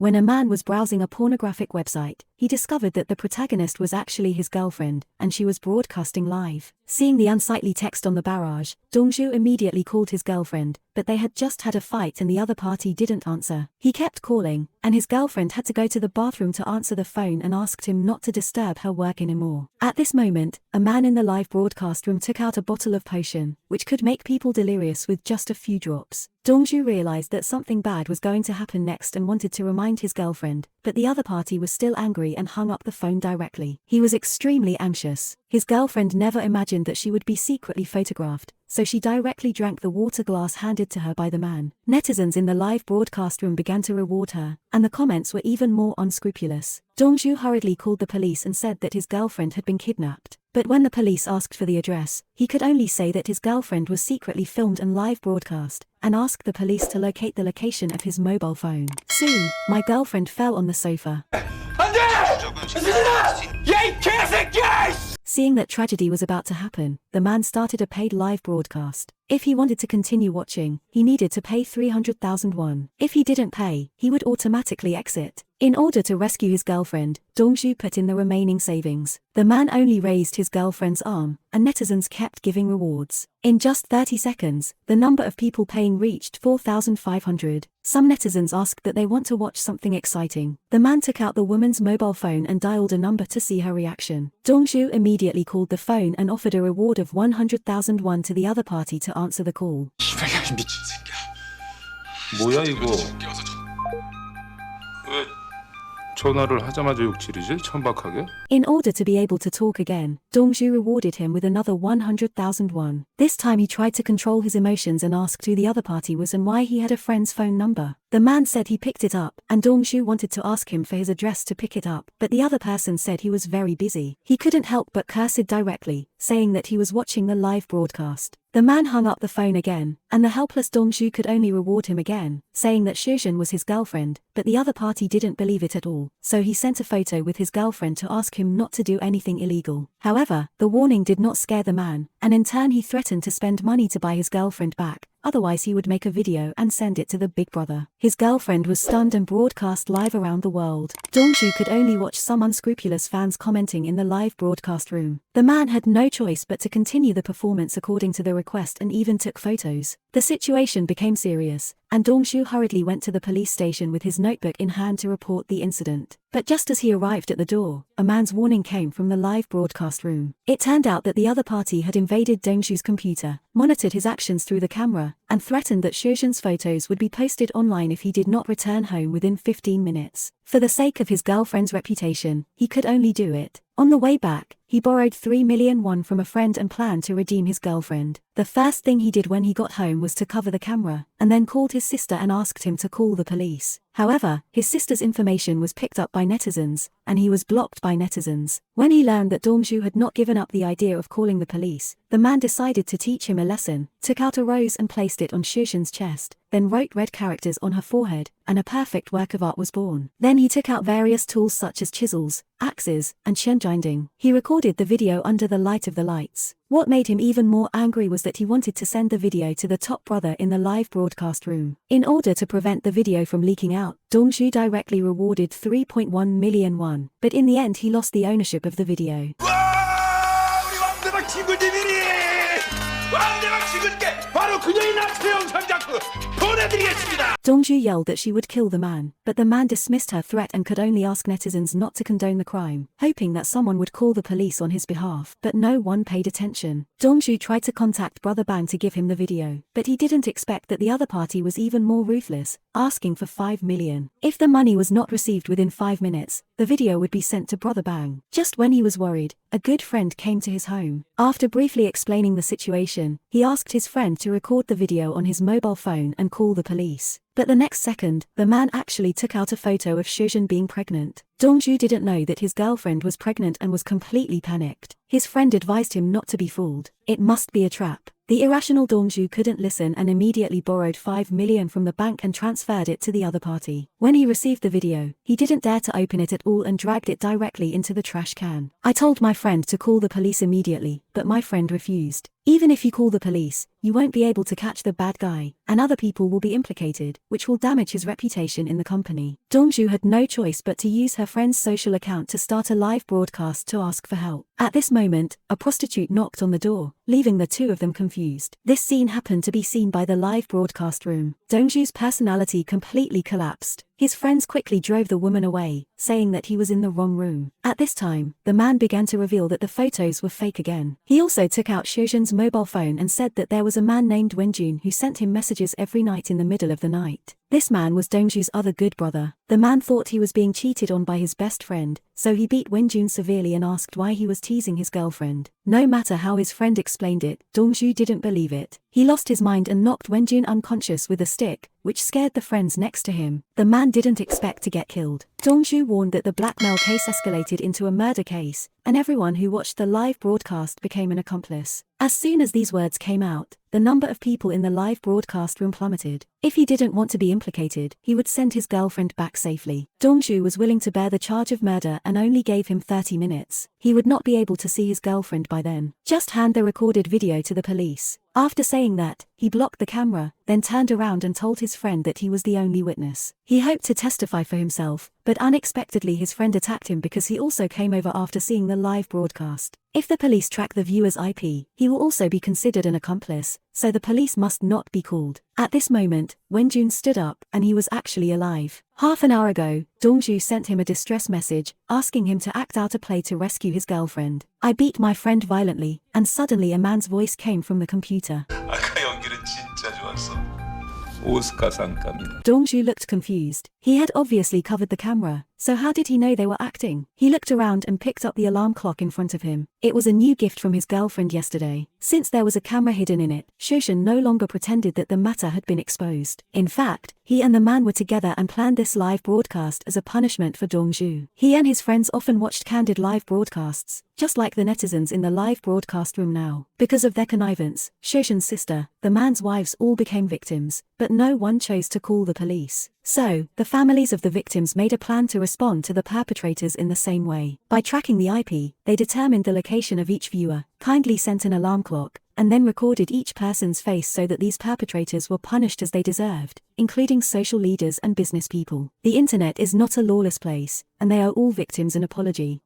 When a man was browsing a pornographic website, he discovered that the protagonist was actually his girlfriend, and she was broadcasting live. Seeing the unsightly text on the barrage, Dongju immediately called his girlfriend, but they had just had a fight and the other party didn't answer. He kept calling, and his girlfriend had to go to the bathroom to answer the phone and asked him not to disturb her work anymore. At this moment, a man in the live broadcast room took out a bottle of potion, which could make people delirious with just a few drops. Dongju realized that something bad was going to happen next and wanted to remind his girlfriend, but the other party was still angry and hung up the phone directly. He was extremely anxious. His girlfriend never imagined that she would be secretly photographed, so she directly drank the water glass handed to her by the man. Netizens in the live broadcast room began to reward her, and the comments were even more unscrupulous. Dongju hurriedly called the police and said that his girlfriend had been kidnapped. But when the police asked for the address, he could only say that his girlfriend was secretly filmed and live broadcast, and asked the police to locate the location of his mobile phone. Soon, my girlfriend fell on the sofa. Seeing that tragedy was about to happen, the man started a paid live broadcast. If he wanted to continue watching, he needed to pay 300,000 won. If he didn't pay, he would automatically exit. In order to rescue his girlfriend, Dongju put in the remaining savings. The man only raised his girlfriend's arm, and netizens kept giving rewards. In just 30 seconds, the number of people paying reached 4,500. Some netizens asked that they want to watch something exciting. The man took out the woman's mobile phone and dialed a number to see her reaction. Dongju immediately called the phone and offered a reward of 100,000 won to the other party to answer the call. 뭐야 이거? 왜 전화를 하자마자 욕지르지? 천박하게? In order to be able to talk again, Dongju rewarded him with another 100,000 won. This time he tried to control his emotions and asked who the other party was and why he had a friend's phone number. The man said he picked it up, and Dongju wanted to ask him for his address to pick it up, but the other person said he was very busy. He couldn't help but curse directly, saying that he was watching the live broadcast. The man hung up the phone again, and the helpless Dongju could only reward him again, saying that Shujin was his girlfriend, but the other party didn't believe it at all, so he sent a photo with his girlfriend to ask him not to do anything illegal. However, the warning did not scare the man, and in turn he threatened to spend money to buy his girlfriend back. Otherwise he would make a video and send it to the big brother. His girlfriend was stunned and broadcast live around the world. Dongju could only watch some unscrupulous fans commenting in the live broadcast room. The man had no choice but to continue the performance according to the request and even took photos. The situation became serious, and Dongju hurriedly went to the police station with his notebook in hand to report the incident. But just as he arrived at the door, a man's warning came from the live broadcast room. It turned out that the other party had invaded Dongju's computer, monitored his actions through the camera, and threatened that Shujin's photos would be posted online if he did not return home within 15 minutes. For the sake of his girlfriend's reputation, he could only do it. On the way back, he borrowed 3 million won from a friend and planned to redeem his girlfriend. The first thing he did when he got home was to cover the camera, and then called his sister and asked him to call the police. However, his sister's information was picked up by netizens, and he was blocked by netizens. When he learned that Dongju had not given up the idea of calling the police, the man decided to teach him a lesson, took out a rose and placed it on Shujin's chest, then wrote red characters on her forehead, and a perfect work of art was born. Then he took out various tools such as chisels, axes, and shenjinding. He recorded the video under the light of the lights. What made him even more angry was that he wanted to send the video to the top brother in the live broadcast room. In order to prevent the video from leaking out, Dongju directly rewarded 3.1 million won, but in the end he lost the ownership of the video. Dongju yelled that she would kill the man, but the man dismissed her threat and could only ask netizens not to condone the crime, hoping that someone would call the police on his behalf, but no one paid attention. Dongju tried to contact Brother Bang to give him the video, but he didn't expect that the other party was even more ruthless, asking for 5 million. If the money was not received within 5 minutes, the video would be sent to Brother Bang. Just when he was worried, a good friend came to his home. After briefly explaining the situation, he asked his friend to record the video on his mobile phone and call the police. But the next second, the man actually took out a photo of Shujin being pregnant. Dongju didn't know that his girlfriend was pregnant and was completely panicked. His friend advised him not to be fooled. It must be a trap. The irrational Dongju couldn't listen and immediately borrowed 5 million from the bank and transferred it to the other party. When he received the video, he didn't dare to open it at all and dragged it directly into the trash can. I told my friend to call the police immediately, but my friend refused. Even if you call the police, you won't be able to catch the bad guy, and other people will be implicated, which will damage his reputation in the company. Dongju had no choice but to use her friend's social account to start a live broadcast to ask for help. At this moment, a prostitute knocked on the door, leaving the two of them confused. This scene happened to be seen by the live broadcast room. Dongju's personality completely collapsed. His friends quickly drove the woman away, saying that he was in the wrong room. At this time, the man began to reveal that the photos were fake again. He also took out Shojun's mobile phone and said that there was a man named Wenjun who sent him messages every night in the middle of the night. This man was Dongju's other good brother. The man thought he was being cheated on by his best friend, so he beat Wenjun severely and asked why he was teasing his girlfriend. No matter how his friend explained it, Dongju didn't believe it. He lost his mind and knocked Wenjun unconscious with a stick, which scared the friends next to him. The man didn't expect to get killed. Dongju warned that the blackmail case escalated into a murder case, and everyone who watched the live broadcast became an accomplice. As soon as these words came out, the number of people in the live broadcast room plummeted. If he didn't want to be implicated, he would send his girlfriend back safely. Dongju was willing to bear the charge of murder and only gave him 30 minutes. He would not be able to see his girlfriend by then. Just hand the recorded video to the police. After saying that, he blocked the camera, then turned around and told his friend that he was the only witness. He hoped to testify for himself, but unexpectedly his friend attacked him because he also came over after seeing the live broadcast. If the police track the viewer's IP, he will also be considered an accomplice, so the police must not be called. At this moment, Wenjun stood up, and he was actually alive. Half an hour ago, Dongju sent him a distress message, asking him to act out a play to rescue his girlfriend. I beat my friend violently, and suddenly a man's voice came from the computer. 아까 연기는 진짜 좋았어. 오스카상감이다. Dongju looked confused. He had obviously covered the camera, so how did he know they were acting? He looked around and picked up the alarm clock in front of him. It was a new gift from his girlfriend yesterday. Since there was a camera hidden in it, Shoshin no longer pretended that the matter had been exposed. In fact, he and the man were together and planned this live broadcast as a punishment for Dongju. He and his friends often watched candid live broadcasts, just like the netizens in the live broadcast room now. Because of their connivance, Shoshin's sister, the man's wives all became victims, but no one chose to call the police. So, the families of the victims made a plan to respond to the perpetrators in the same way. By tracking the IP, they determined the location of each viewer, kindly sent an alarm clock, and then recorded each person's face so that these perpetrators were punished as they deserved, including social leaders and business people. The internet is not a lawless place, and they are all victims. An apology.